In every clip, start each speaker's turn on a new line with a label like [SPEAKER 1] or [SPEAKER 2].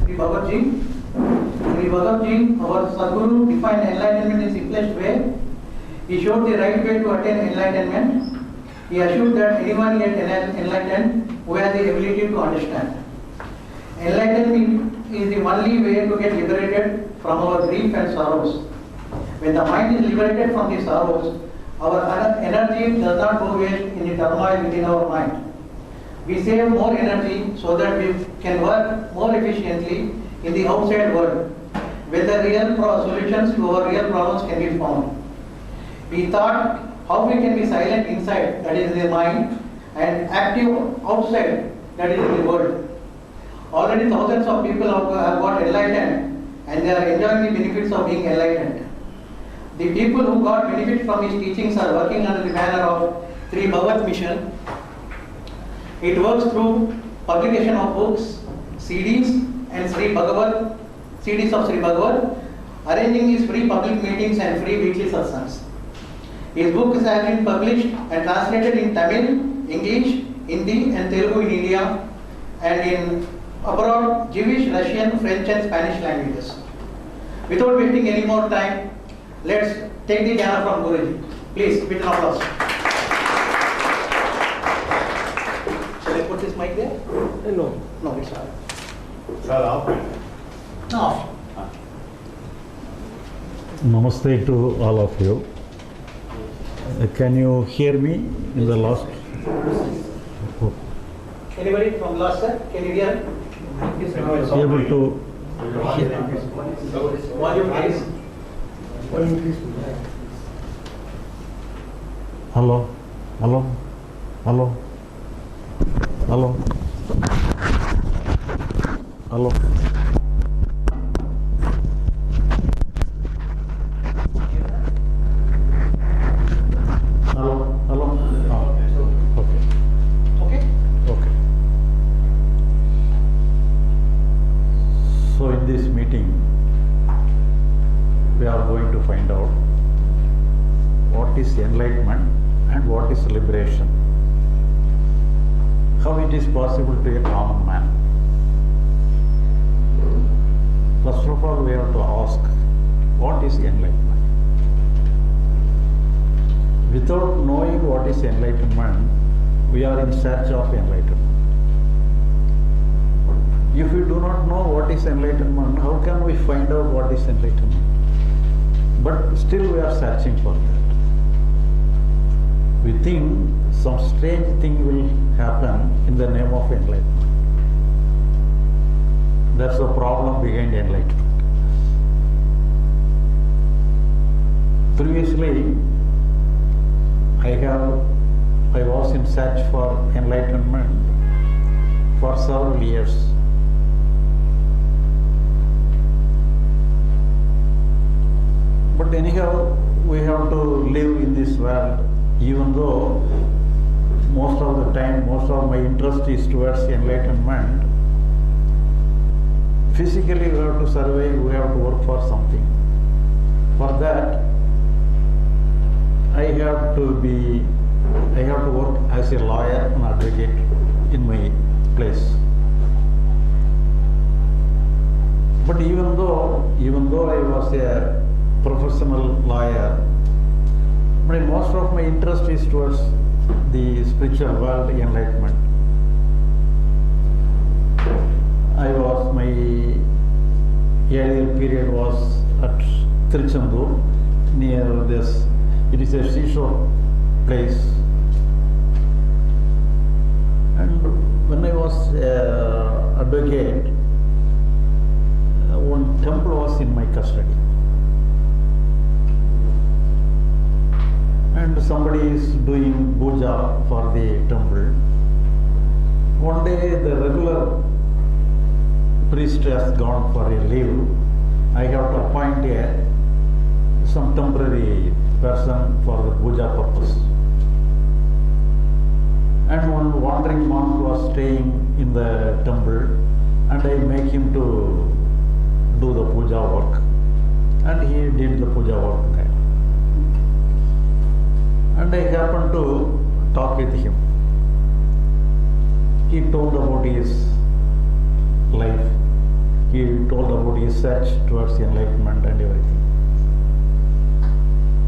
[SPEAKER 1] Sri Bhagavad Ji, our Sadguru defined enlightenment in simplest way. He showed the right way to attain enlightenment. He assured that anyone yet enlightened who has the ability to understand. Enlightenment is the only way to get liberated from our grief and sorrows. When the mind is liberated from the sorrows, our energy does not go waste in the turmoil within our mind. We save more energy so that we can work more efficiently in the outside world, where the real solutions to our real problems can be found. We thought how we can be silent inside, that is in the mind, and active outside, that is in the world. Already thousands of people have got enlightened and they are enjoying the benefits of being enlightened. The people who got benefit from his teachings are working under the banner of Sri Bhagavad Mission. It works through publication of books, CDs and CDs of Sri Bhagavad, arranging his free public meetings and free weekly satsangs. His books have been published and translated in Tamil, English, Hindi and Telugu in India and in abroad Jewish, Russian, French and Spanish languages. Without wasting any more time, let's take the jnana from Guruji. Please, with an applause. Shall I put this mic there?
[SPEAKER 2] No.
[SPEAKER 1] No, it's all.
[SPEAKER 3] Sir, off.
[SPEAKER 1] No, off.
[SPEAKER 4] Namaste to all of you. Can you hear me in the last?
[SPEAKER 1] Anybody from last sir? Can you hear?
[SPEAKER 4] Able to
[SPEAKER 1] Volume please.
[SPEAKER 4] hello, hello, hello, hello, hello. Hello, hello. Okay.
[SPEAKER 1] Okay?
[SPEAKER 4] Okay. So in this meeting, we are going to find out what is enlightenment and what is liberation. How it is possible to a common man. First of all, we have to ask, what is enlightenment? Without knowing what is enlightenment, we are in search of enlightenment. If we do not know what is enlightenment, how can we find out what is enlightenment? But still we are searching for that. We think some strange thing will happen in the name of enlightenment. That's the problem behind enlightenment. Previously, I was in search for enlightenment for several years. But anyhow, we have to live in this world, even though most of the time, most of my interest is towards enlightenment. Physically, we have to survive, we have to work for something. For that, I have to work as a lawyer and advocate in my place. But even though I was a professional lawyer, but most of my interest is towards the spiritual world, enlightenment. My earlier period was at Tiruchendur, near this. It is a seashore place. And when I was advocate, one temple was in my custody. And somebody is doing puja for the temple. One day the regular priest has gone for a leave. I have to appoint some temporary person for the puja purpose. And one wandering monk was staying in the temple, and I make him to do the puja work. And he did the puja work there. And I happened to talk with him. He told about his life. he told about his search towards enlightenment and everything.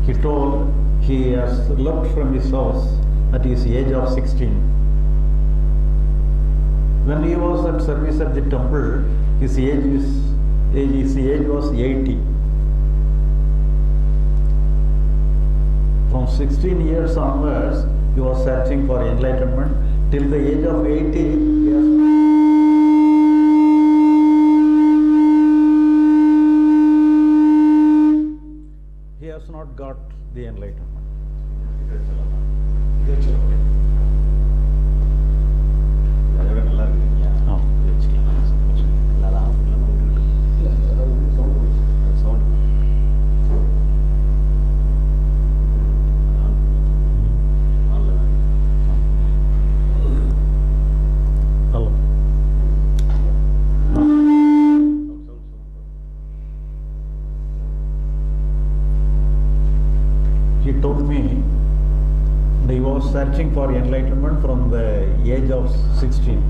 [SPEAKER 4] He told he has left from his house at his age of 16. When he was at service at the temple, his age was 80. From 16 years onwards, he was searching for enlightenment. Till the age of 80, he has not got the enlightenment. Hello. He told me that he was searching for enlightenment from the age of 16.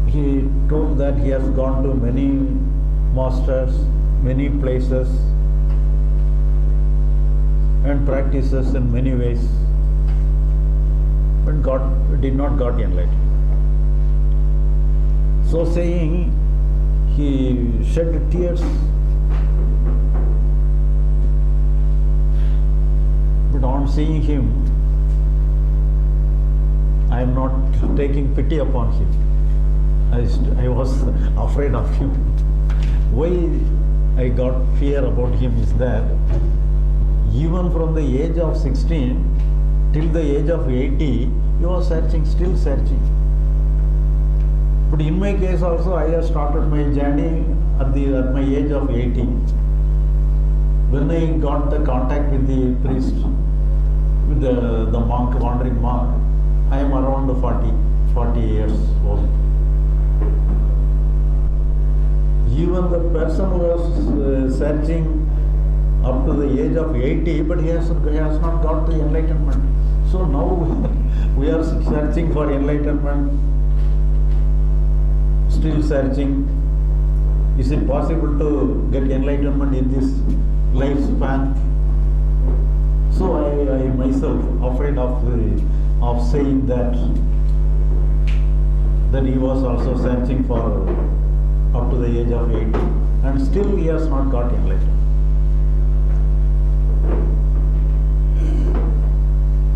[SPEAKER 4] He told that he has gone to many masters, many places, and practices in many ways, but did not got enlightened. So saying, he shed tears. But on seeing him, I am not taking pity upon him. I was afraid of him. Why I got fear about him is that even from the age of 16 till the age of 80, he was searching, still searching. But in my case also, I have started my journey at my age of 80. When I got the contact with the priest, with the monk, wandering monk, I am around 40 years old. Even the person who was searching up to the age of 80, but he has not got the enlightenment. So now we are searching for enlightenment, still searching. Is it possible to get enlightenment in this lifespan? So I myself afraid of saying that he was also searching for up to the age of 80, and still he has not got enlightenment.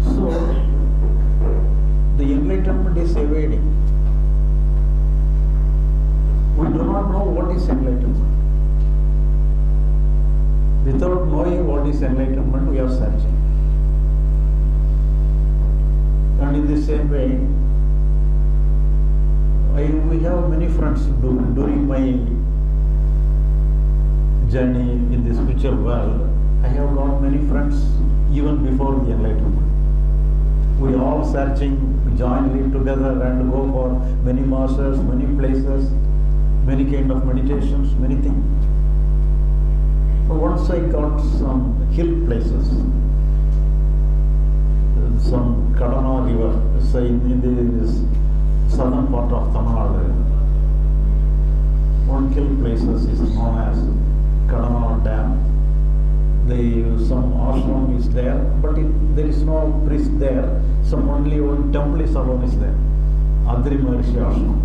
[SPEAKER 4] So the enlightenment is evading. We do not know what is enlightenment. Without knowing what is enlightenment, we are searching. And in the same way, we have many friends during my journey in the spiritual world. I have got many friends even before the enlightenment. We are all searching jointly together and go for many masters, many places, many kind of meditations, many things. But once I got some hill places, some Kadana river, say in the southern part of Tamil Nadu, one hill places is known as Kadana Dam. Some ashram is there, but there is no priest there. Some only one temple is alone is there. Adri Maharishi ashram.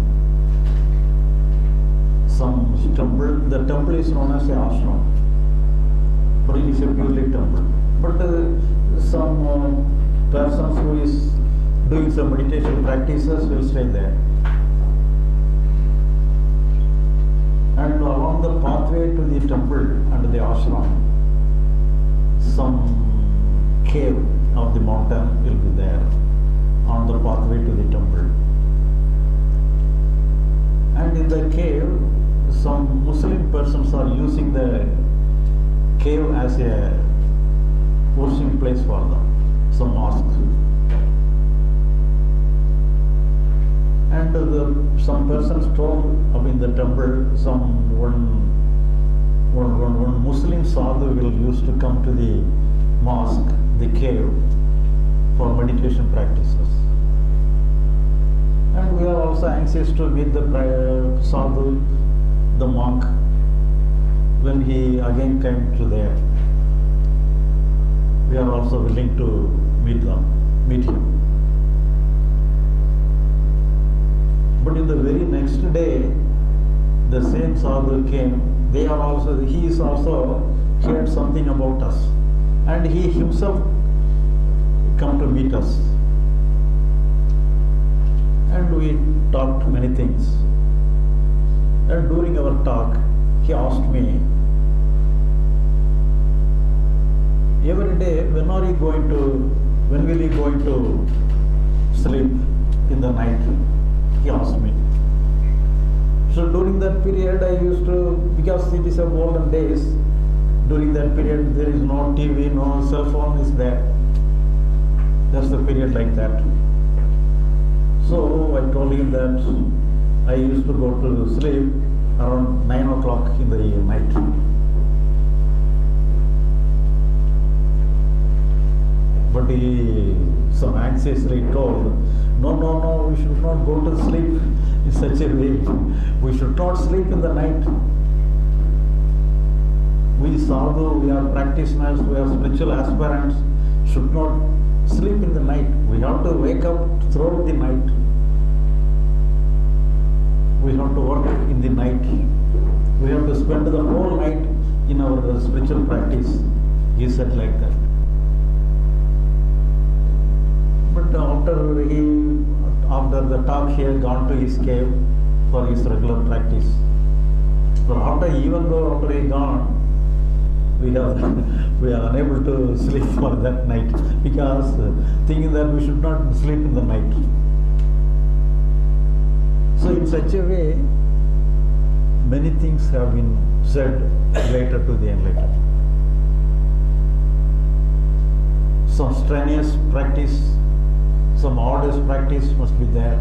[SPEAKER 4] Some temple, the temple is known as a ashram, but it is a purely temple. But some persons who is doing some meditation practices will stay there. And along the pathway to the temple and the ashram, some cave of the mountain will be there on the pathway to the temple. And in the cave, some Muslim persons are using the cave as a worship place for them, some mosques. And some persons told in the temple, one Muslim sadhu will used to come to the mosque, the cave, for meditation practices. And we are also anxious to meet the sadhu, the monk, when he again came to there. We are also willing to meet him. But in the very next day, the same sadhu came. He is also heard something about us, and he himself come to meet us. And we talked many things. And during our talk, he asked me, every day, when will you going to sleep in the night? He asked me. So during that period, I used to, because it is a golden days, during that period there is no TV, no cell phone is there. That's the period like that. So I told him that I used to go to sleep around 9 o'clock in the night. But he so anxiously told, no, we should not go to sleep in such a way. We should not sleep in the night. We sadhu, we are practitioners, we are spiritual aspirants, should not sleep in the night. We have to wake up throughout the night. We have to work in the night. We have to spend the whole night in our spiritual practice. He said like that. But after the talk, he had gone to his cave for his regular practice. But even though after he gone, we are unable to sleep for that night, because thinking that we should not sleep in the night. So in such a way, many things have been said related to the enlightenment. Some strenuous practice, some arduous practice must be there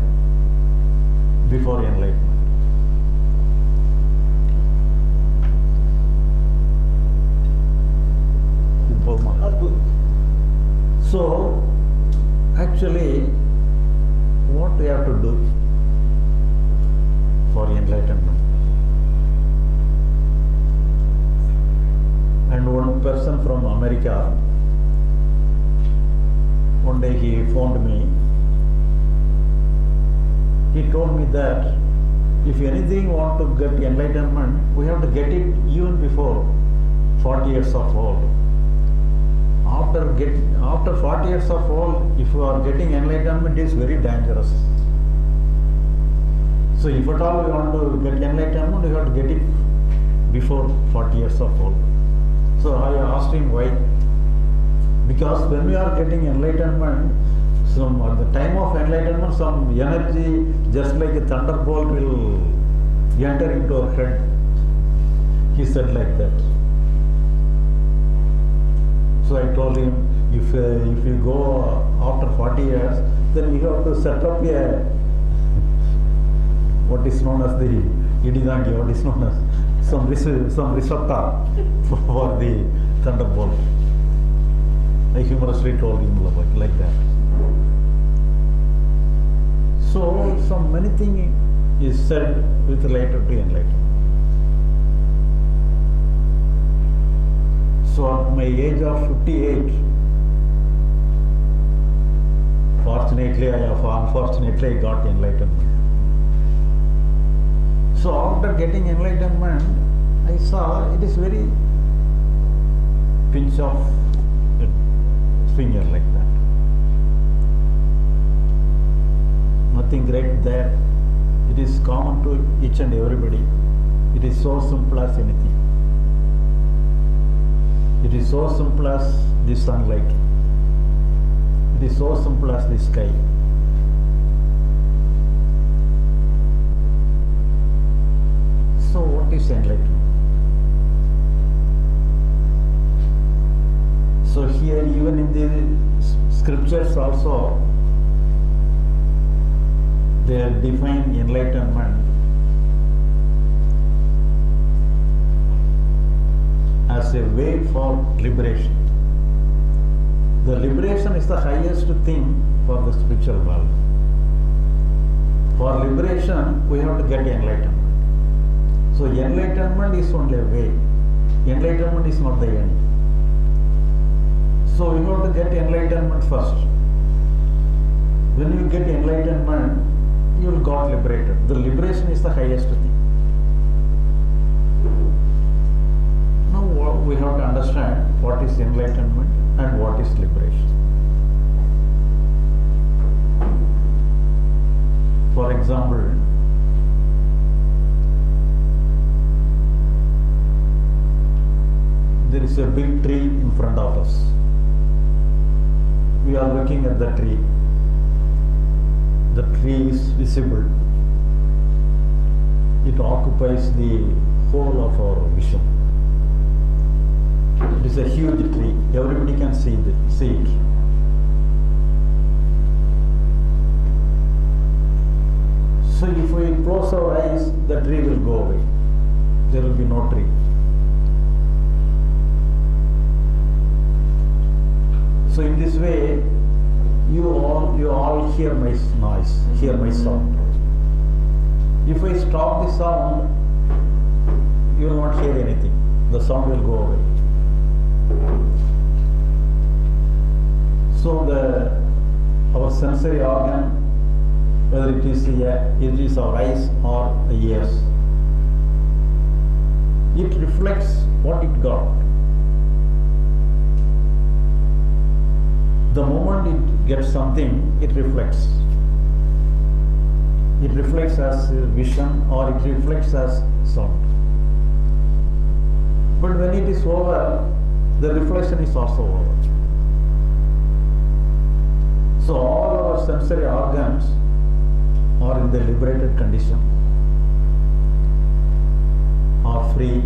[SPEAKER 4] before enlightenment. So, actually, what we have to do for enlightenment? And one person from America, one day he phoned me. He told me that if anything want to get enlightenment, we have to get it even before 40 years of old. After 40 years of old, if you are getting enlightenment, it is very dangerous. So if at all you want to get enlightenment, you have to get it before 40 years of old. So I asked him why. Because when we are getting enlightenment, at the time of enlightenment, some energy, just like a thunderbolt, will enter into our head. He said like that. So I told him, if you go after 40 years, then we have to set up what is known as the Idigangi, what is known as some receptor for the thunderbolt. I humorously told him like that. So, some many things is said with related to enlightenment. So, at my age of 58, fortunately or unfortunately, I got enlightenment. So, after getting enlightenment, I saw it is very pinch of finger like that. Nothing great there. It is common to each and everybody. It is so simple as anything. It is so simple as the sunlight. It is so simple as the sky. So what is enlightenment? So here, even in the scriptures also, they define enlightenment as a way for liberation. The liberation is the highest thing for the spiritual world. For liberation, we have to get enlightenment. So enlightenment is only a way. Enlightenment is not the end. So we have to get enlightenment first. When you get enlightenment, you will got liberated. The liberation is the highest thing. Now we have to understand what is enlightenment and what is liberation. For example, there is a big tree in front of us. We are looking at the tree. The tree is visible. It occupies the whole of our vision. It is a huge tree. Everybody can see it. So if we close our eyes, the tree will go away. There will be no tree. So in this way, you all hear my noise, hear my sound. If I stop the sound, you will not hear anything. The sound will go away. So our sensory organ, whether it is our eyes or the ears, it reflects what it got. The moment it gets something, it reflects. It reflects as vision or it reflects as sound. But when it is over, the reflection is also over. So all our sensory organs are in the liberated condition, are free.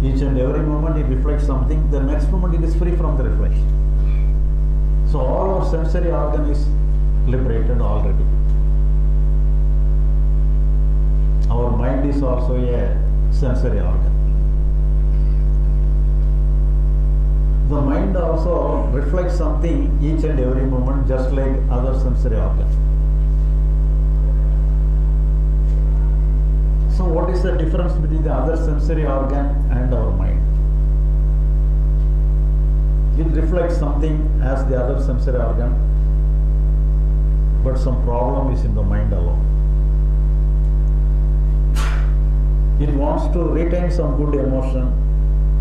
[SPEAKER 4] Each and every moment it reflects something, the next moment it is free from the reflection. So all our sensory organ is liberated already. Our mind is also a sensory organ. The mind also reflects something each and every moment, just like other sensory organs. So what is the difference between the other sensory organ and our mind? It reflects something as the other sensory organ, but some problem is in the mind alone. It wants to retain some good emotion.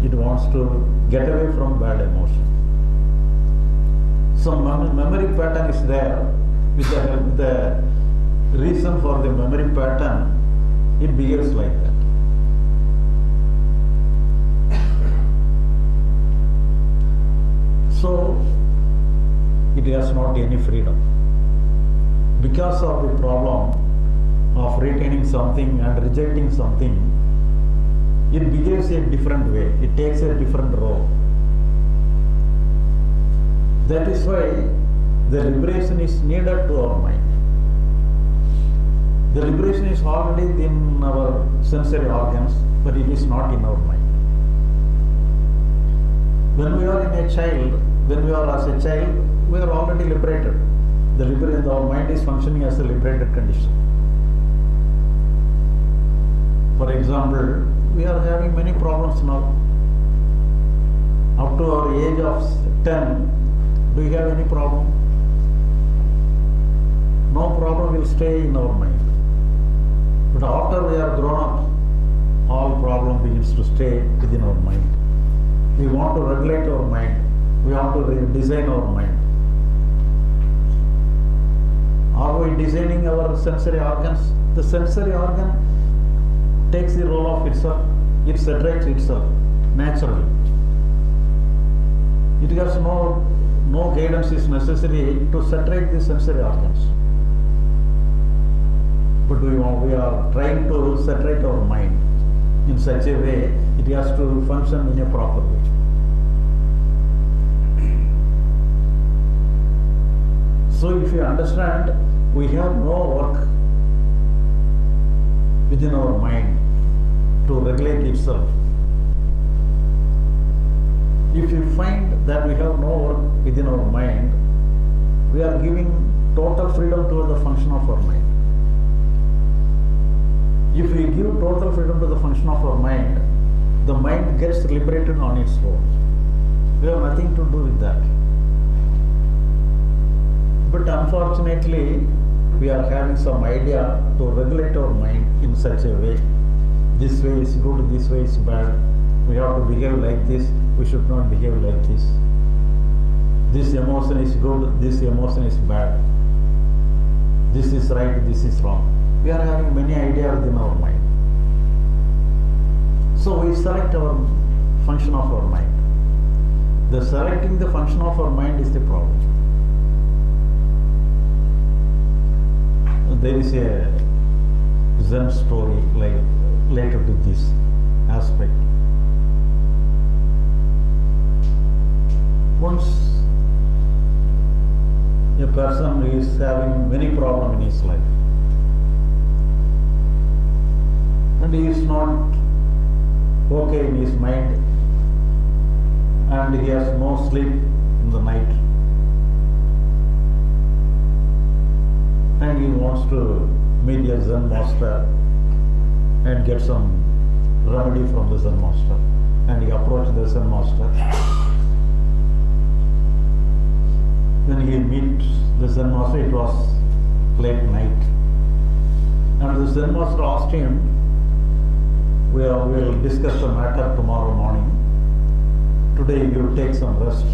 [SPEAKER 4] It wants to get away from bad emotion. Some memory pattern is there. With the reason for the memory pattern, it behaves like that. So it has not any freedom. Because of the problem of retaining something and rejecting something, it behaves a different way. It takes a different role. That is why the liberation is needed to our mind. The liberation is already in our sensory organs, but it is not in our mind. When we are as a child, we are already liberated. Our mind is functioning as a liberated condition. For example, we are having many problems now. Up to our age of 10, do you have any problem? No problem will stay in our mind. But after we are grown up, all problem begins to stay within our mind. We want to regulate our mind. We want to redesign our mind. Are we designing our sensory organs? The sensory organ takes the role of itself. It separates itself naturally. It has no guidance is necessary to separate the sensory organs. But we are trying to separate our mind in such a way it has to function in a proper way. So if you understand, we have no work within our mind to regulate itself. If you find that we have no work within our mind, we are giving total freedom to the function of our mind. total freedom to the function of our mind, the mind gets liberated on its own. We have nothing to do with that. But unfortunately, we are having some idea to regulate our mind in such a way. This way is good, this way is bad. We have to behave like this, we should not behave like this. This emotion is good, this emotion is bad. This is right, this is wrong. We are having many ideas within our mind. So we select our function of our mind. The selecting the function of our mind is the problem. There is a Zen story like related to this aspect. Once a person is having many problems in his life and he is not okay in his mind and he has no sleep in the night and he wants to meet a Zen master and get some remedy from the Zen master, and he approached the Zen master. When he meets the Zen master, it was late night, and the Zen master asked him, we will discuss the matter tomorrow morning. Today you take some rest.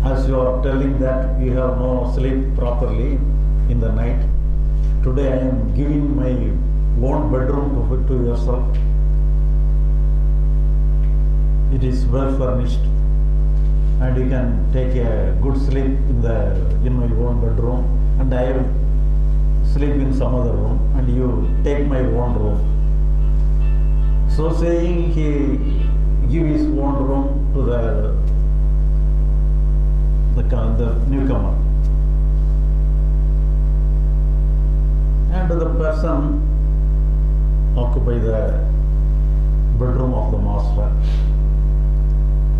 [SPEAKER 4] As you are telling that you have no sleep properly in the night, today I am giving my own bedroom to yourself. It is well furnished and you can take a good sleep in your own bedroom, and I will sleep in some other room and you take my own room. So saying, he give his own room to the newcomer. And the person occupy the bedroom of the master.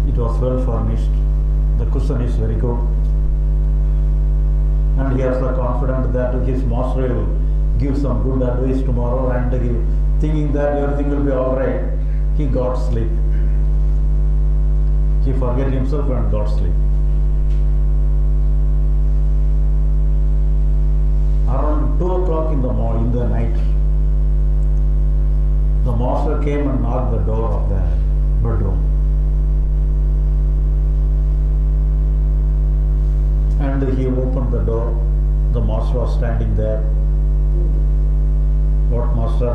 [SPEAKER 4] It was well furnished. The cushion is very good. And he has the confidence that his master will give some good advice tomorrow, and thinking that everything will be alright, he got sleep. He forget himself and got sleep. Around 2 o'clock in the night, the master came and knocked the door of the bedroom. And he opened the door. The master was standing there. What master,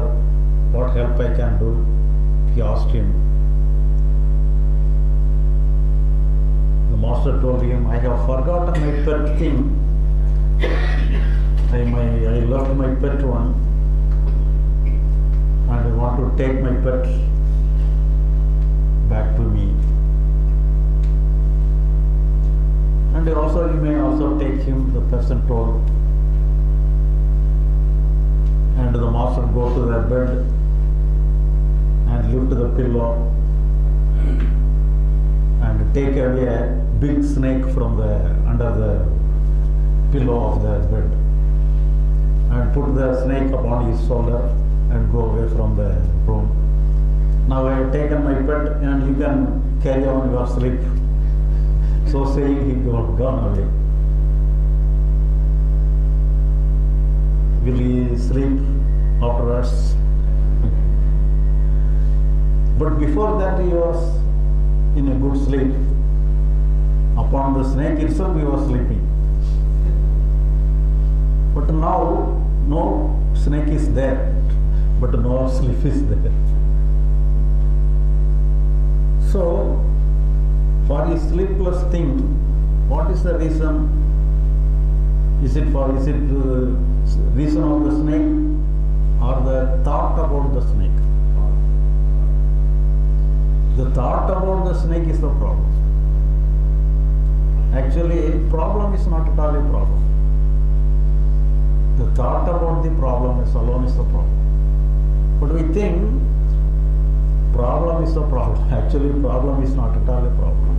[SPEAKER 4] what help I can do? He asked him. The master told him, I have forgotten my pet thing. I left my pet one and I want to take my pet back to me. And also you may also take him, the person told. And the master go to the bed and lift the pillow and take away a big snake from under the pillow of the bed and put the snake upon his shoulder and go away from the room. Now I have taken my pet and you can carry on your sleep. So saying, he got gone away. Will he sleep afterwards? But before that he was in a good sleep. Upon the snake itself he was sleeping. But now no snake is there, but no sleep is there. So for a sleepless thing, what is the reason? Is it the reason of the snake or the thought about the snake? The thought about the snake is the problem. Actually, problem is not at all a problem. The thought about the problem alone is the problem. But we think problem is the problem. Actually, problem is not at all a problem.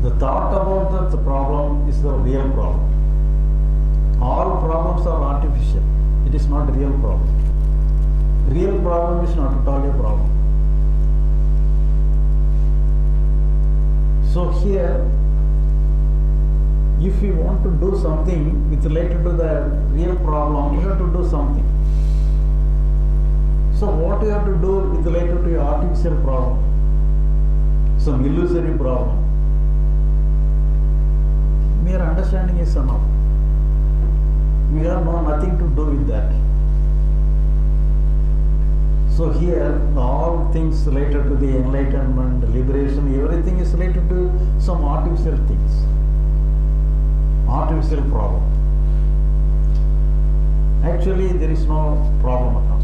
[SPEAKER 4] The thought about the problem is the real problem. All problems are artificial. It is not a real problem. Real problem is not at all a problem. So here, if you want to do something with related to the real problem, you have to do something. So what you have to do with related to your artificial problem, some illusory problem, mere understanding is enough. We have nothing to do with that. So here, all things related to the enlightenment, liberation, everything is related to some artificial things, artificial problem. Actually, there is no problem at all.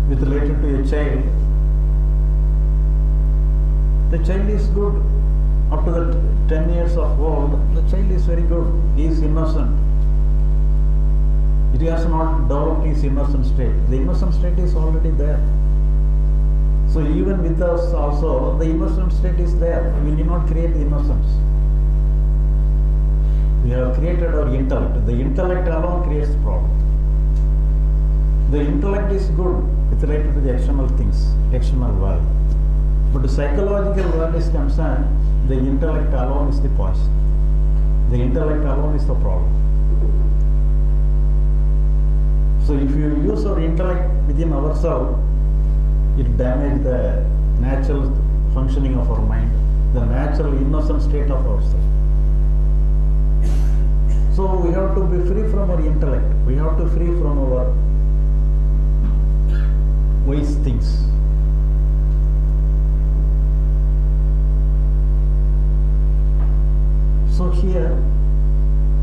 [SPEAKER 4] With related to a child, the child is good. Up to the 10 years of old, the child is very good. He is innocent. It has not developed his innocent state. The innocent state is already there. So even with us also, the innocent state is there. We need not create the innocence. We have created our intellect. The intellect alone creates the problem. The intellect is good with related to the external things, external world. But the psychological world is concerned, the intellect alone is the poison. The intellect alone is the problem. So if you use our intellect within ourselves, it damages the natural functioning of our mind, the natural innocent state of ourselves. So we have to be free from our intellect. We have to free from our wise things. So here,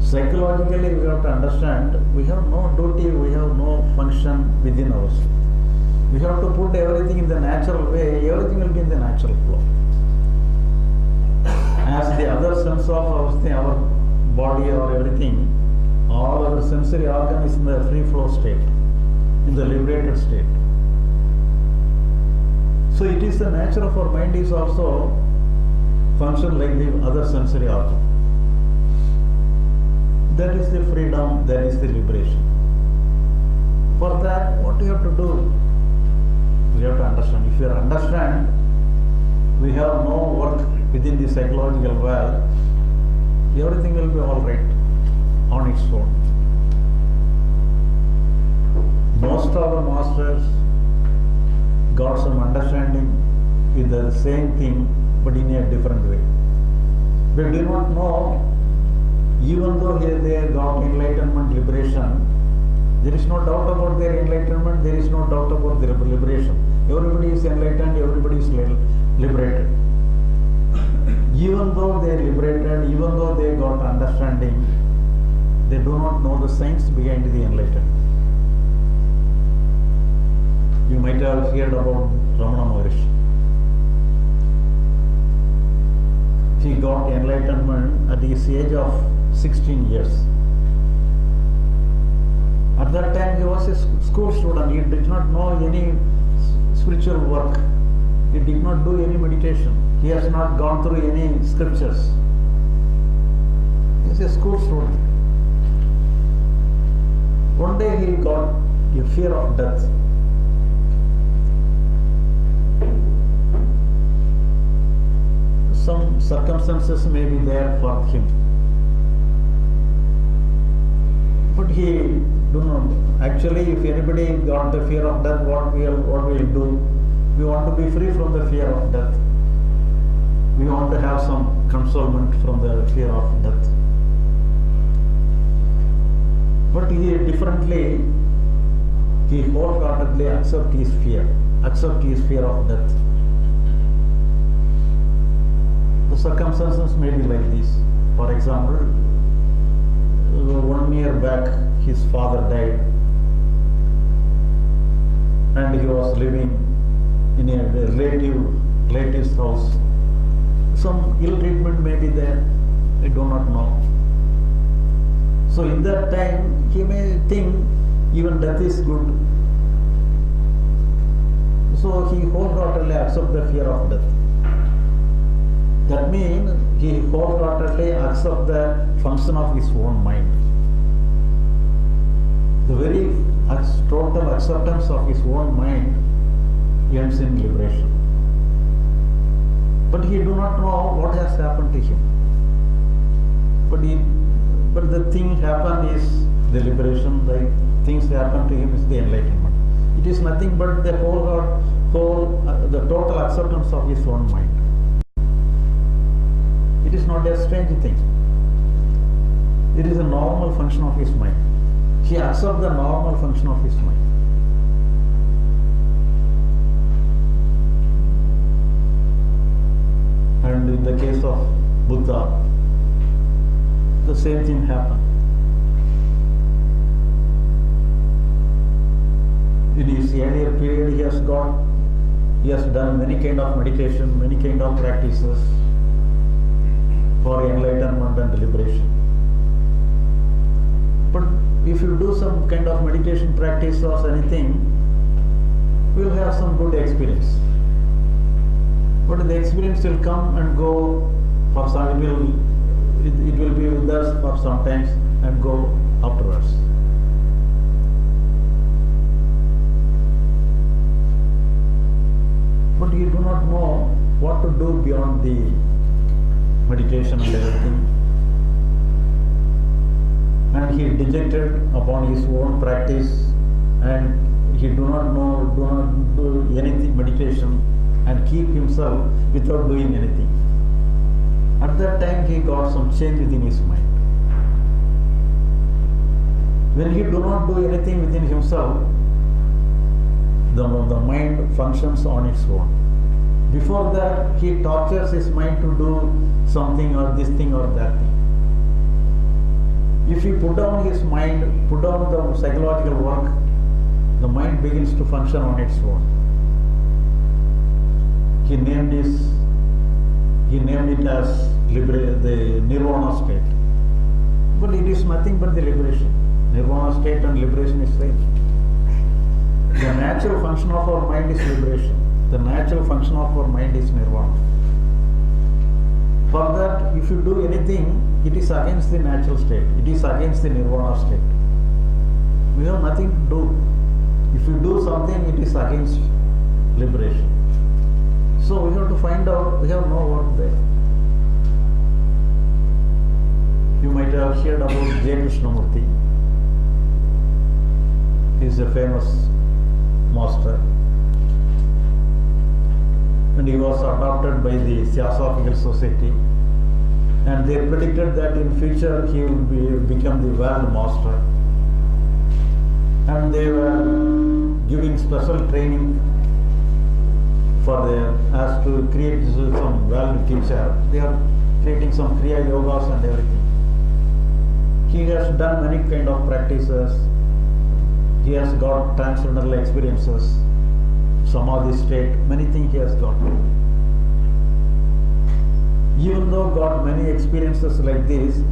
[SPEAKER 4] psychologically we have to understand, we have no duty, we have no function within ourselves. We have to put everything in the natural way, everything will be in the natural flow. As the other sense of our body or everything, all our sensory organ is in the free flow state, in the liberated state. So it is the nature of our mind is also function like the other sensory organ. That is the freedom, that is the liberation. For that, what you have to do? We have to understand. If you understand, we have no work within the psychological world, everything will be all right on its own. Most of the masters got some understanding with the same thing, but in a different way. They do not know, even though here they got enlightenment, liberation, there is no doubt about their enlightenment, there is no doubt about their liberation. Everybody is enlightened, everybody is liberated. Even though they are liberated, even though they got understanding, they do not know the science behind the enlightenment. You might have heard about Ramana Maharishi. He got enlightenment at the age of 16 years. At that time he was a school student, he did not know any spiritual work, he did not do any meditation, he has not gone through any scriptures. He is a school student. One day he got a fear of death. Some circumstances may be there for him, but he do not. Actually, if anybody got the fear of death, what we will do? We want to be free from the fear of death. We want to have some consolement from the fear of death. But he differently, he wholeheartedly accept his fear of death. The circumstances may be like this. For example, 1 year back his father died and he was living in a relative's house. Some ill treatment may be there, I do not know. So in that time he may think even death is good. So he wholeheartedly accepts the fear of death. That means he wholeheartedly accepts the function of his own mind. The very total acceptance of his own mind ends in liberation. But he do not know what has happened to him. But the thing happen is the liberation. The things happen to him is the enlightenment. It is nothing but the the total acceptance of his own mind. It is not a strange thing. It is a normal function of his mind. He accepts the normal function of his mind. And in the case of Buddha, the same thing happened. In his earlier period, he has done many kind of meditation, many kind of practices for enlightenment and liberation. But if you do some kind of meditation practice or anything, you will have some good experience. But the experience will come and go for some, it will be with us for some times and go afterwards. But you do not know what to do beyond the meditation and everything. And he dejected upon his own practice, and he do not do anything meditation and keep himself without doing anything. At that time he got some change within his mind. When he do not do anything within himself, the mind functions on its own. Before that, he tortures his mind to do something or this thing or that thing. If he put down his mind, put down the psychological work, the mind begins to function on its own. He named it as the nirvana state. But it is nothing but the liberation. Nirvana state and liberation is same. The natural function of our mind is liberation. The natural function of our mind is nirvana. For that, if you do anything, it is against the natural state. It is against the nirvana state. We have nothing to do. If you do something, it is against liberation. So we have to find out, we have no work there. You might have heard about J. Krishnamurti. He is a famous master. And he was adopted by the Theosophical Society. And they predicted that in future he will become the world master. And they were giving special training for as to create some world teacher. They are creating some Kriya Yogas and everything. He has done many kind of practices. He has got transcendental experiences, Samadhi state, many things he has got. Even though got many experiences like this,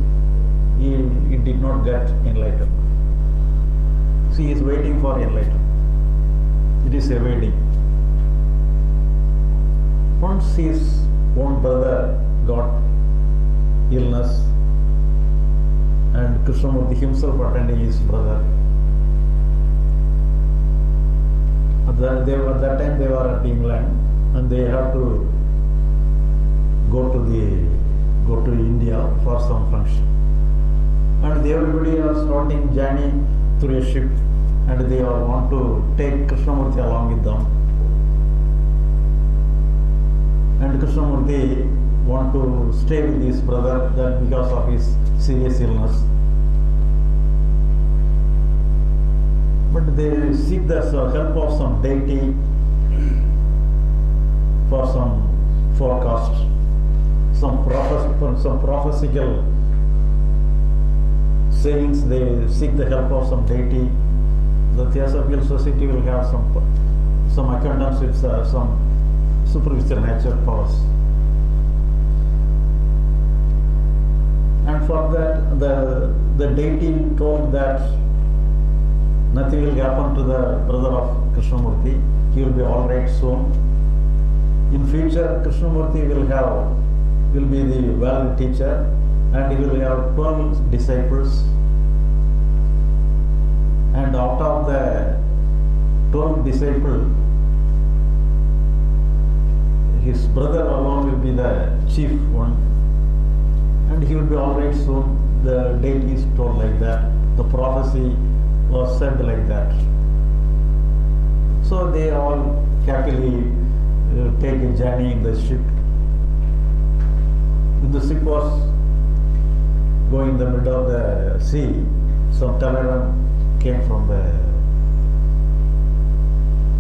[SPEAKER 4] he did not get enlightened. See, he is waiting for enlightenment. It is evading. Once his own brother got illness, and Krishnamurti himself attending his brother. At that time they were at England, and they had to go to India for some function. And everybody are starting journey through a ship, and they all want to take Krishnamurti along with them. And Krishnamurti want to stay with his brother that because of his serious illness. But they seek the help of some deity for some forecast, some prophetical sayings. They seek the help of some deity. The Theosophical Society will have some acquaintance with some superficial nature powers. And for that, the deity told that nothing will happen to the brother of Krishnamurti. He will be all right soon. In future, Krishnamurti will have will be the valid teacher, and he will have 12 disciples. And out of the 12 disciples, his brother alone will be the chief one, and he will be alright soon. The date is told like that. The prophecy was said like that. So they all happily take a journey in the ship. When the ship was going in the middle of the sea, some telegram came from the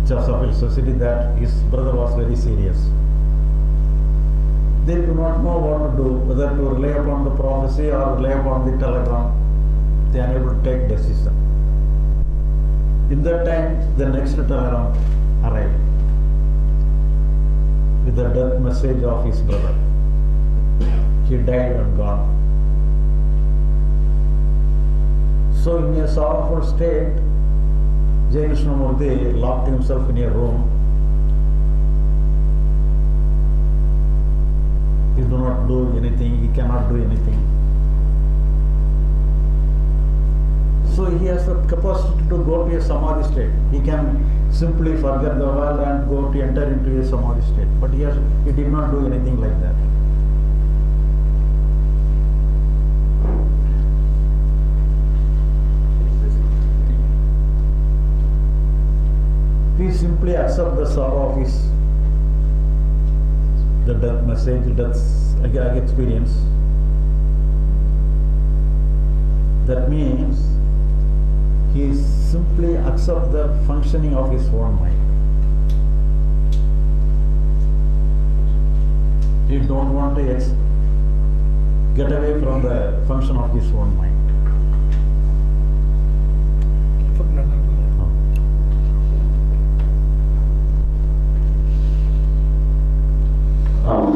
[SPEAKER 4] Theosophical Society that his brother was very serious. They do not know what to do, whether to rely upon the prophecy or rely upon the telegram. They are unable to take decision. In that time, the next telegram arrived with the death message of his brother. He died and gone. So in a sorrowful state, J. Krishnamurti locked himself in a room. He do not do anything, he cannot do anything. So he has the capacity to go to a samadhi state. He can simply forget the world and go to enter into a samadhi state. But he did not do anything like that. He simply accept the sorrow of the death message, death experience. That means he simply accept the functioning of his own mind. He don't want to get away from the function of his own mind. Hello.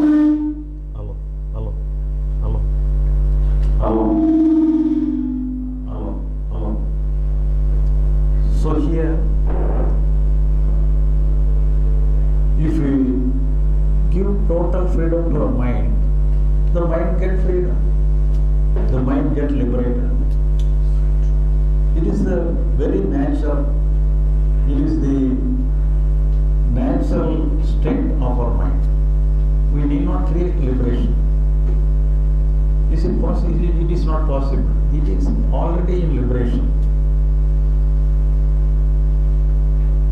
[SPEAKER 4] So here, if we give total freedom to our mind, the mind gets freedom. The mind gets liberated. It is the very nature. It is the natural state of our mind. We need not create liberation. Is it possible? It is not possible. It is already in liberation.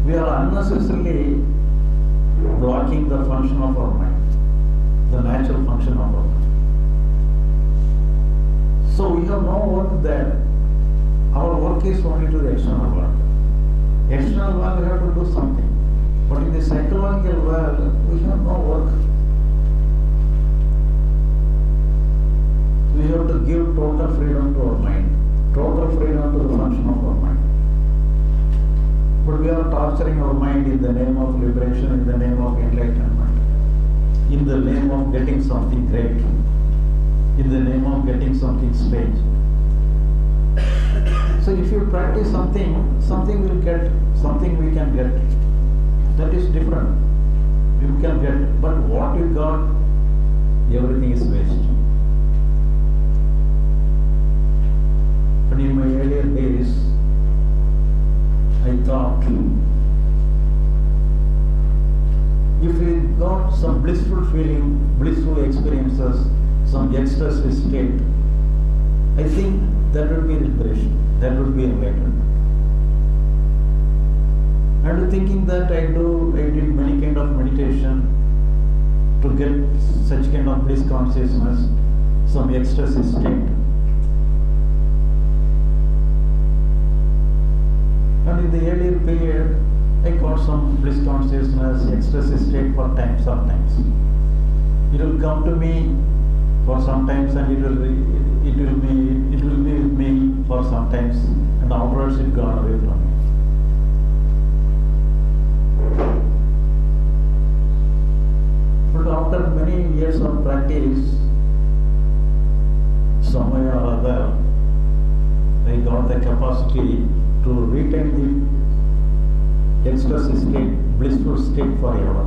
[SPEAKER 4] We are unnecessarily blocking the function of our mind, the natural function of our mind. So we have no work there. Our work is only to the external world. External world we have to do something. But in the psychological world, we have no work. We have to give total freedom to our mind, total freedom to the function of our mind. But we are torturing our mind in the name of liberation, in the name of enlightenment, in the name of getting something great, in the name of getting something strange. So if you practice something, something will get, something we can get. That is different. You can get, but what you got, everything is waste. But in my earlier days, I thought, if we got some blissful feeling, blissful experiences, some ecstasy state, I think that would be liberation, that would be enlightenment. And thinking that I did many kind of meditation to get such kind of bliss consciousness, some ecstasy state. And in the earlier period, I got some bliss consciousness, ecstasy state for time, sometimes. It will come to me for sometimes, and it will be with me for sometimes, and afterwards it gone away from me. But after many years of practice, some way or other, I got the capacity to retain the ecstasy state, blissful state forever.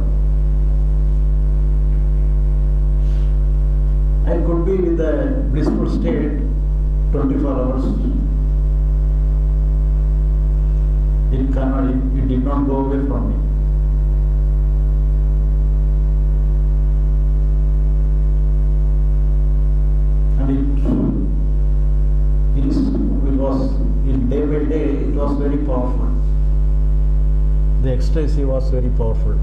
[SPEAKER 4] I could be with the blissful state 24 hours. It did not go away from me. And it was in day by day, it was very powerful. The ecstasy was very powerful.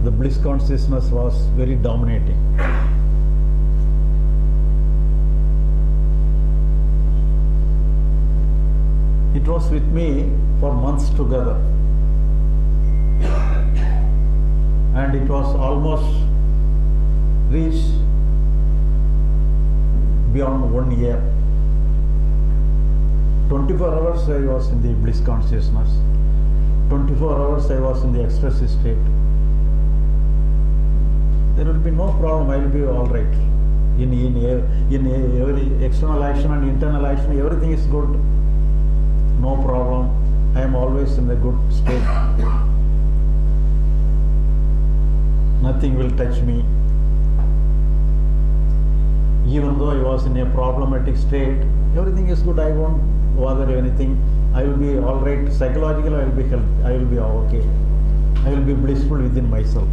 [SPEAKER 4] The bliss consciousness was very dominating. It was with me for months together. And it was almost reached beyond 1 year. 24 hours I was in the bliss consciousness. 24 hours I was in the ecstasy state. There will be no problem, I will be all right. In every external action and internal action, everything is good. No problem. I am always in the good state. Nothing will touch me. Even though I was in a problematic state, everything is good. I won't bother anything. I will be all right. Psychologically, I will be healthy. I will be okay. I will be blissful within myself.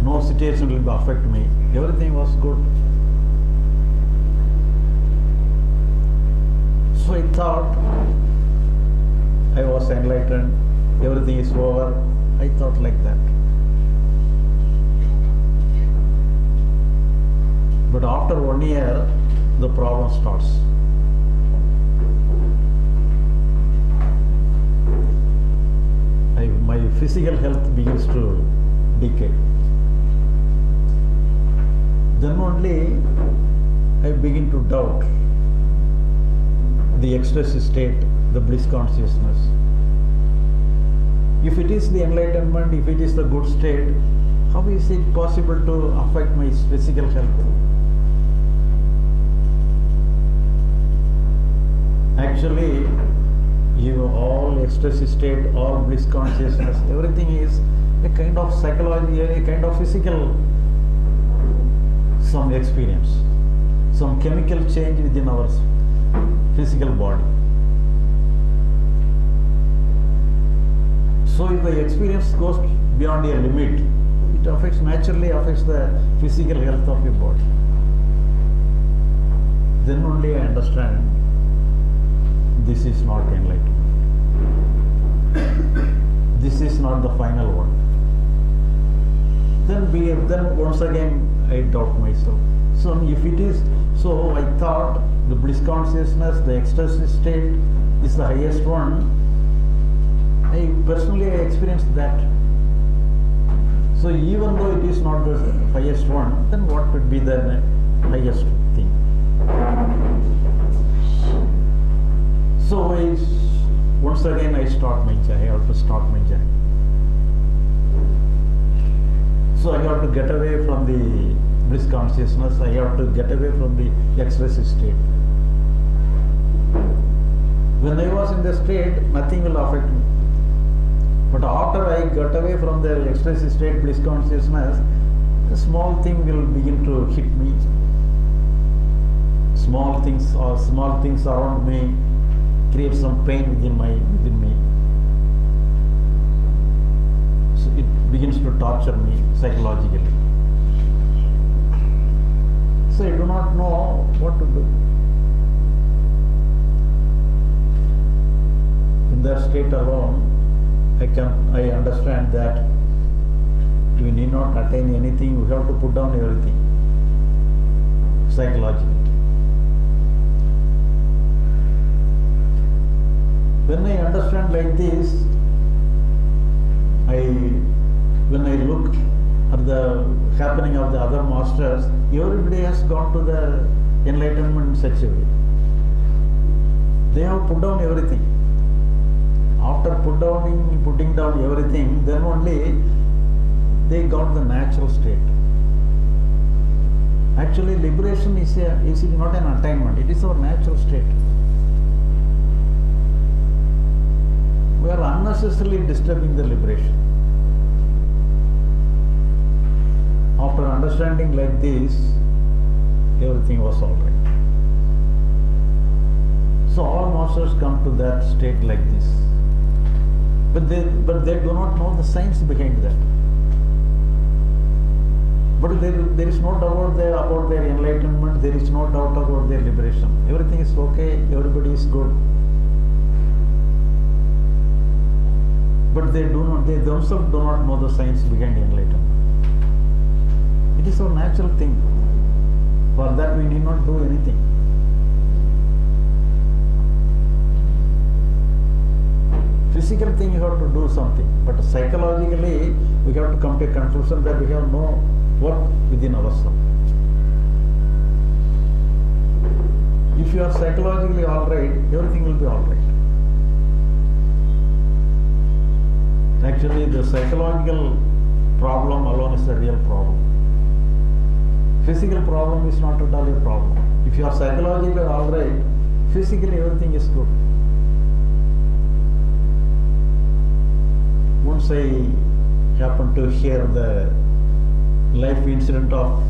[SPEAKER 4] No situation will affect me. Everything was good. So I thought I was enlightened. Everything is over. I thought like that. But after 1 year, the problem starts. My physical health begins to decay. Then only I begin to doubt the ecstasy state, the bliss consciousness. If it is the enlightenment, if it is the good state, how is it possible to affect my physical health? Actually, all ecstasy state, all bliss consciousness, everything is a kind of psychology, a kind of physical, some experience, some chemical change within our physical body. So if the experience goes beyond a limit, it naturally affects the physical health of your body. Then only I understand this is not enlightenment. This is not the final one. Then once again I doubt myself. So if it is so, I thought the bliss consciousness, the ecstasy state is the highest one. I personally experienced that. So even though it is not the highest one, then what could be the highest thing? So once again I start my journey. I have to start my journey. So I have to get away from the bliss consciousness. I have to get away from the ecstasy state. When I was in the state, nothing will affect me. But after I got away from the ecstasy state, bliss consciousness, a small thing will begin to hit me. Small things around me create some pain within me. So it begins to torture me psychologically. So I do not know what to do. In that state alone, I understand that we need not attain anything, we have to put down everything psychologically. When I understand like this, when I look at the happening of the other masters, everybody has gone to the enlightenment in such a way. They have put down everything. After putting down everything, then only they got the natural state. Actually, liberation is not an attainment, it is our natural state. We are unnecessarily disturbing the liberation. understanding like this, everything was all right. So all masters come to that state like this. But they do not know the science behind that. But there is no doubt about their enlightenment, there is no doubt about their liberation. Everything is okay, everybody is good. But they themselves do not know the science behind enlightenment. It is our natural thing. For that we need not do anything. Physical thing you have to do something, but psychologically we have to come to a conclusion that we have no work within ourselves. If you are psychologically all right, everything will be all right. Actually, the psychological problem alone is the real problem. Physical problem is not at all a problem. If you are psychologically all right, physically everything is good. Once I happened to hear the life incident of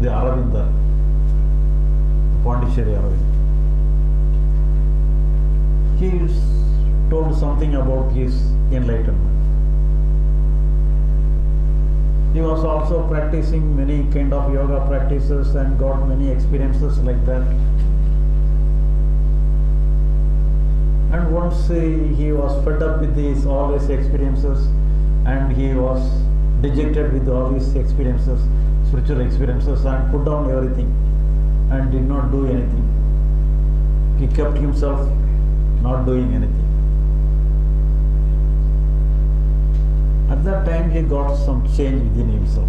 [SPEAKER 4] the Aravinda, Pondicherry Aravinda. He told something about his enlightenment. He was also practicing many kind of yoga practices and got many experiences like that. And once he was fed up with all his experiences, and he was dejected with all his experiences, spiritual experiences, and put down everything and did not do anything. He kept himself not doing anything. At that time he got some change within himself.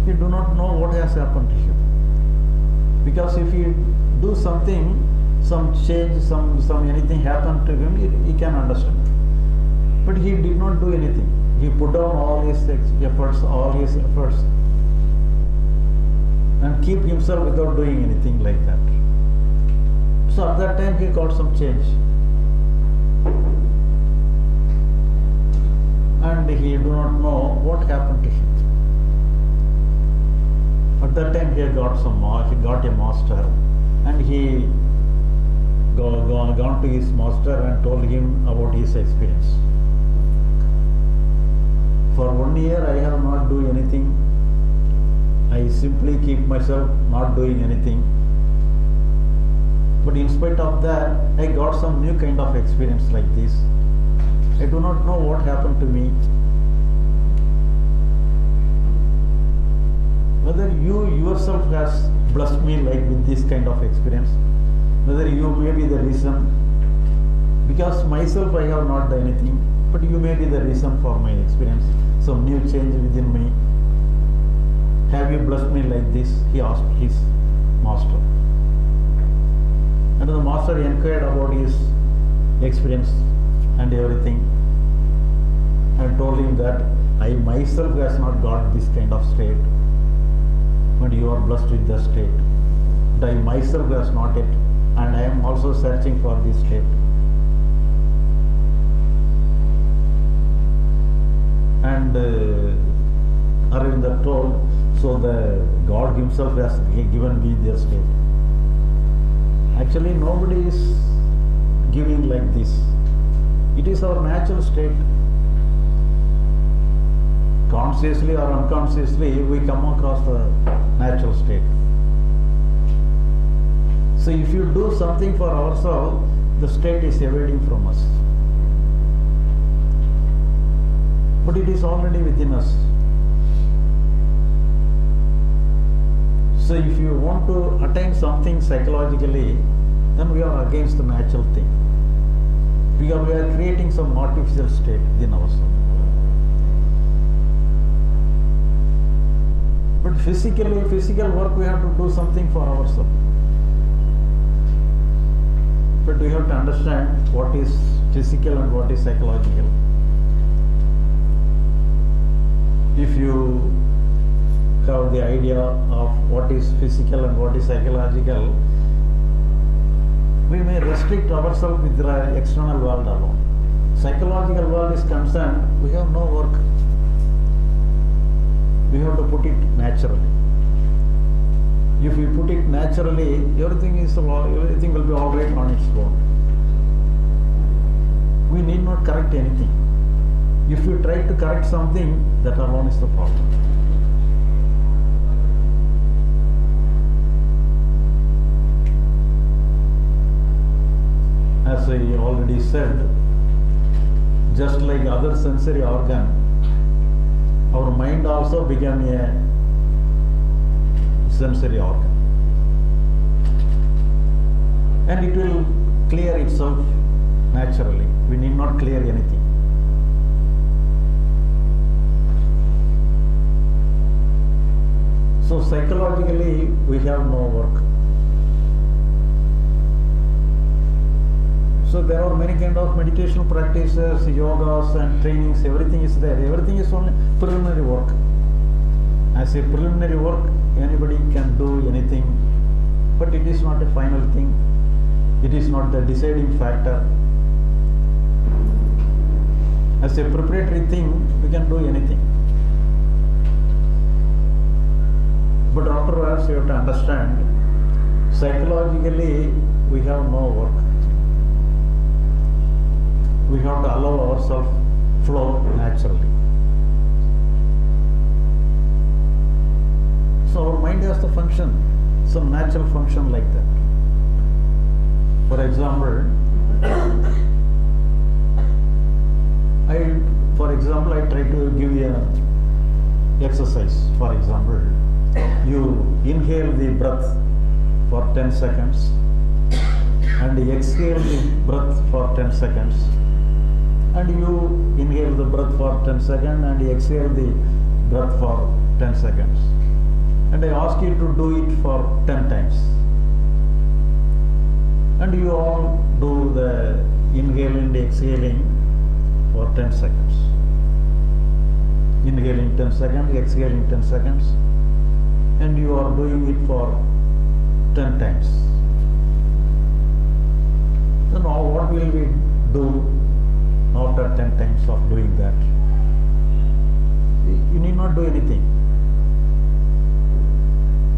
[SPEAKER 4] He do not know what has happened to him. Because if he do something, some change, some anything happened to him, he can understand. But he did not do anything. He put down all his efforts, and keep himself without doing anything like that. So at that time he got some change. And he do not know what happened to him. At that time he got a master, and he gone to his master and told him about his experience. For 1 year I have not do anything. I simply keep myself not doing anything. But in spite of that, I got some new kind of experience like this. I do not know what happened to me. Whether you yourself has blessed me like with this kind of experience, whether you may be the reason, because myself I have not done anything, but you may be the reason for my experience, some new change within me. Have you blessed me like this? He asked his master. And the master inquired about his experience and everything, and told him that I myself has not got this kind of state, but you are blessed with the state. But I myself has not it, and I am also searching for this state. And Aravinda told, so the God himself has given me their state. Actually, nobody is giving like this. It is our natural state. Consciously or unconsciously, we come across the natural state. So if you do something for ourselves, the state is evading from us. But it is already within us. So if you want to attain something psychologically, then we are against the natural thing. We are creating some artificial state within ourselves. But physical work, we have to do something for ourselves. But we have to understand what is physical and what is psychological. If you have the idea of what is physical and what is psychological, we may restrict ourselves with the external world alone. Psychological world is concerned, we have no work. We have to put it naturally. If we put it naturally, everything will be all right on its own. We need not correct anything. If you try to correct something, that alone is the problem. As I already said, just like other sensory organ, our mind also became a sensory organ. And it will clear itself naturally. We need not clear anything. So psychologically, we have no work. So there are many kind of meditation practices, yogas and trainings, everything is there. Everything is only preliminary work. As a preliminary work, anybody can do anything, but it is not a final thing. It is not the deciding factor. As a preparatory thing, we can do anything. But afterwards, you have to understand, psychologically, we have no work. We have to allow ourselves flow naturally. So our mind has to function, some natural function like that. For example, I try to give you an exercise. For example, you inhale the breath for 10 seconds and exhale the breath for 10 seconds. And you inhale the breath for 10 seconds and exhale the breath for 10 seconds. And I ask you to do it for 10 times. And you all do the inhaling and exhaling for 10 seconds. Inhaling 10 seconds, exhaling 10 seconds. And you are doing it for 10 times. So now what will we do after 10 times of doing that? You need not do anything.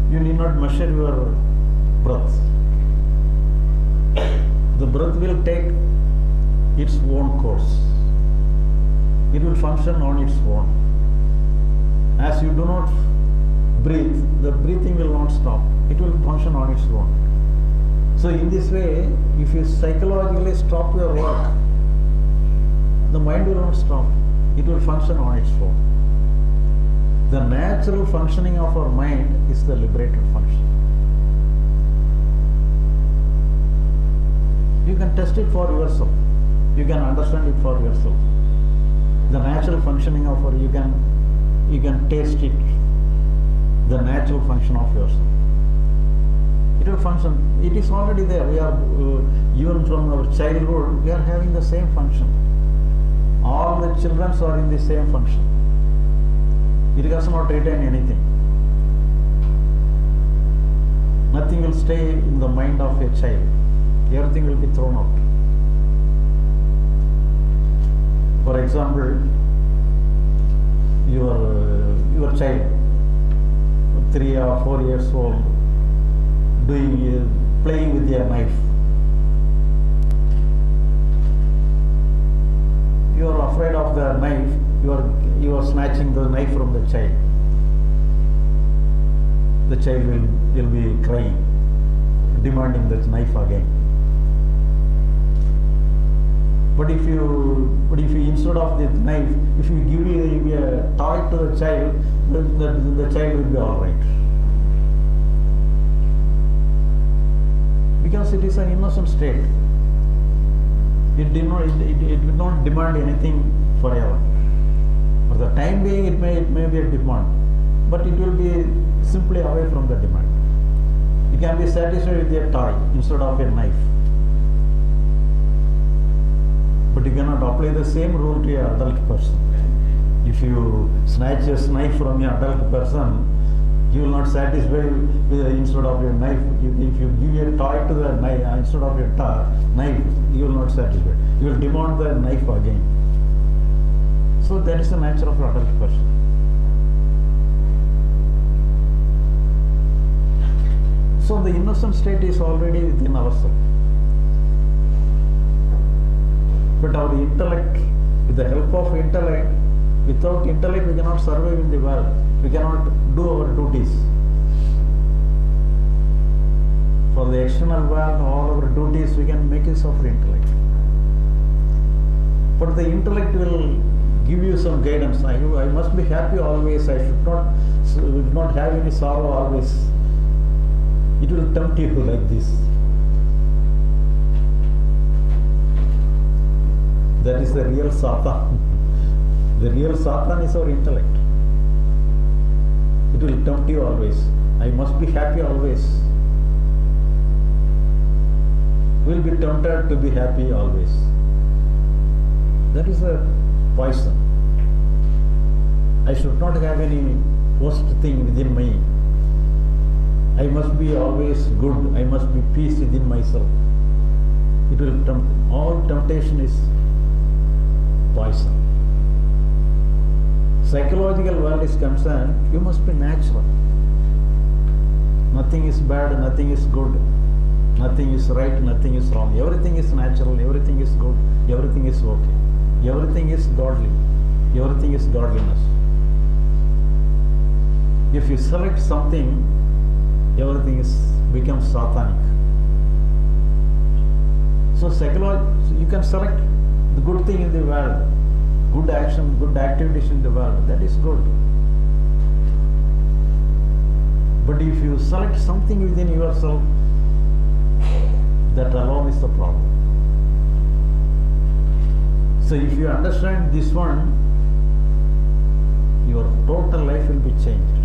[SPEAKER 4] You need not measure your breath. The breath will take its own course. It will function on its own. As you do not breathe, the breathing will not stop. It will function on its own. So in this way, if you psychologically stop your work, the mind will not stop. It will function on its own. The natural functioning of our mind is the liberated function. You can test it for yourself. You can understand it for yourself. The natural functioning of our, you can taste it. The natural function of yourself. It will function. It is already there. We are even from our childhood, we are having the same function. All the children are in the same function. It does not retain anything. Nothing will stay in the mind of a child. Everything will be thrown out. For example, your child, 3 or 4 years old, playing with a knife. You are afraid of the knife. You are snatching the knife from the child. The child will be crying, demanding the knife again. But if you instead of the knife, if you give a toy to the child, the child will be all right. Because it is an innocent state. It will not demand anything forever. For the time being, it may be a demand, but it will be simply away from the demand. You can be satisfied with a toy instead of a knife. But you cannot apply the same rule to an adult person. If you snatch a knife from an adult person, you will not satisfy with instead of a knife. If you give a toy to the knife instead of a knife, you will not satisfy. You will demand the knife again. So that is the nature of an adult person. So the innocent state is already within ourselves. But our intellect, with the help of intellect, without intellect we cannot survive in the world. We cannot do our duties. For the external world, all our duties we can make use of intellect. But the intellect will give you some guidance. I must be happy always. I should not have any sorrow always. It will tempt you like this. That is the real Satan. The real Satan is our intellect. It will tempt you always. I must be happy always. We will be tempted to be happy always. That is a poison. I should not have any worst thing within me. I must be always good. I must be peace within myself. It will tempt. All temptation is poison. Psychological world is concerned, you must be natural. Nothing is bad, nothing is good, nothing is right, nothing is wrong. Everything is natural, everything is good, everything is okay. Everything is godly, everything is godliness. If you select something, everything becomes satanic. So you can select the good thing in the world, good action, good activities in the world, that is good. But if you select something within yourself, that alone is the problem. So if you understand this one, your total life will be changed.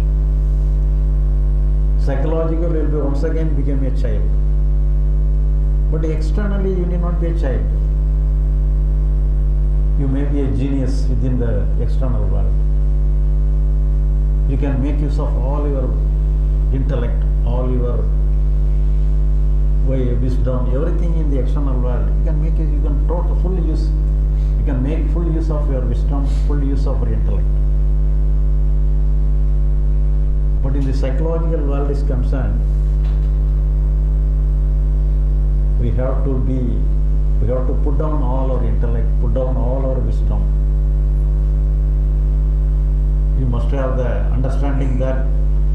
[SPEAKER 4] Psychologically will be once again become a child. But externally you need not be a child. You may be a genius within the external world. You can make use of all your intellect, all your wisdom, everything in the external world. You can make it, you can full use. You can make full use of your wisdom, full use of your intellect. But in the psychological world is concerned, we have to put down all our intellect, put down all our wisdom. You must have the understanding that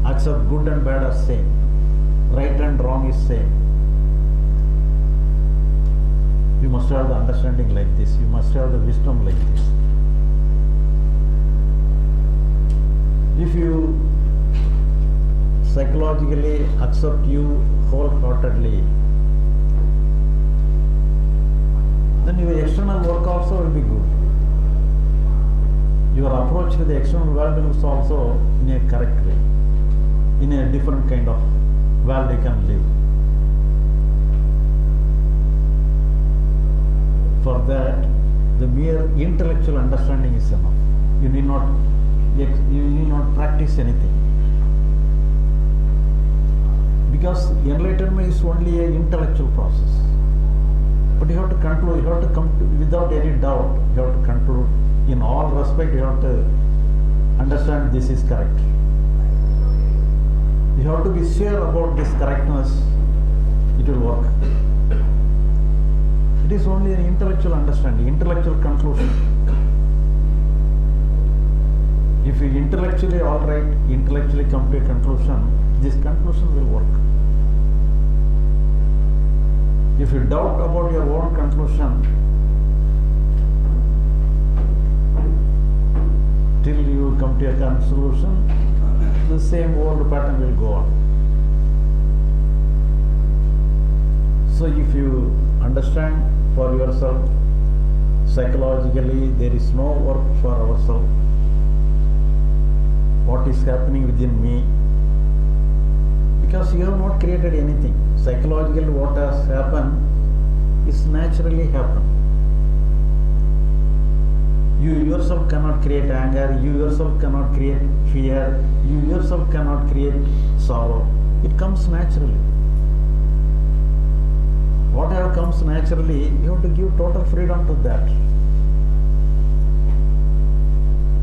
[SPEAKER 4] accept good and bad as same, right and wrong is same. You must have the understanding like this. You must have the wisdom like this. If you psychologically accept you wholeheartedly, then your external work also will be good. Your approach to the external world is also in a correct way, in a different kind of world you can live. For that, the mere intellectual understanding is enough. You need not practice anything. Because enlightenment is only an intellectual process. But you have to conclude, you have to come to, without any doubt, you have to conclude in all respect, you have to understand this is correct. You have to be sure about this correctness, it will work. It is only an intellectual understanding, intellectual conclusion. If you intellectually alright, intellectually come to a conclusion, this conclusion will work. If you doubt about your own conclusion, till you come to a conclusion, the same old pattern will go on. So if you understand for yourself, psychologically there is no work for ourselves, what is happening within me, because you have not created anything. Psychologically what has happened is naturally happened. You yourself cannot create anger, you yourself cannot create fear, you yourself cannot create sorrow. It comes naturally. Whatever comes naturally, you have to give total freedom to that.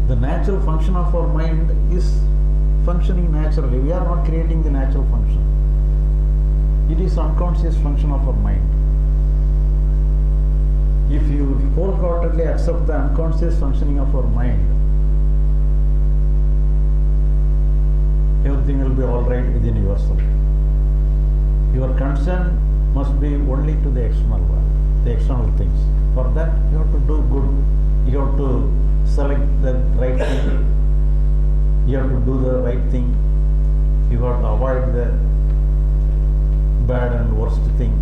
[SPEAKER 4] The natural function of our mind is functioning naturally. We are not creating the natural function. It is unconscious function of our mind. If you wholeheartedly accept the unconscious functioning of our mind, everything will be all right within yourself. Your concern must be only to the external world, the external things. For that, you have to do good. You have to select the right thing. You have to do the right thing. You have to avoid the bad and worst thing.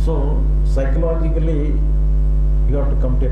[SPEAKER 4] So, psychologically, you have to come to a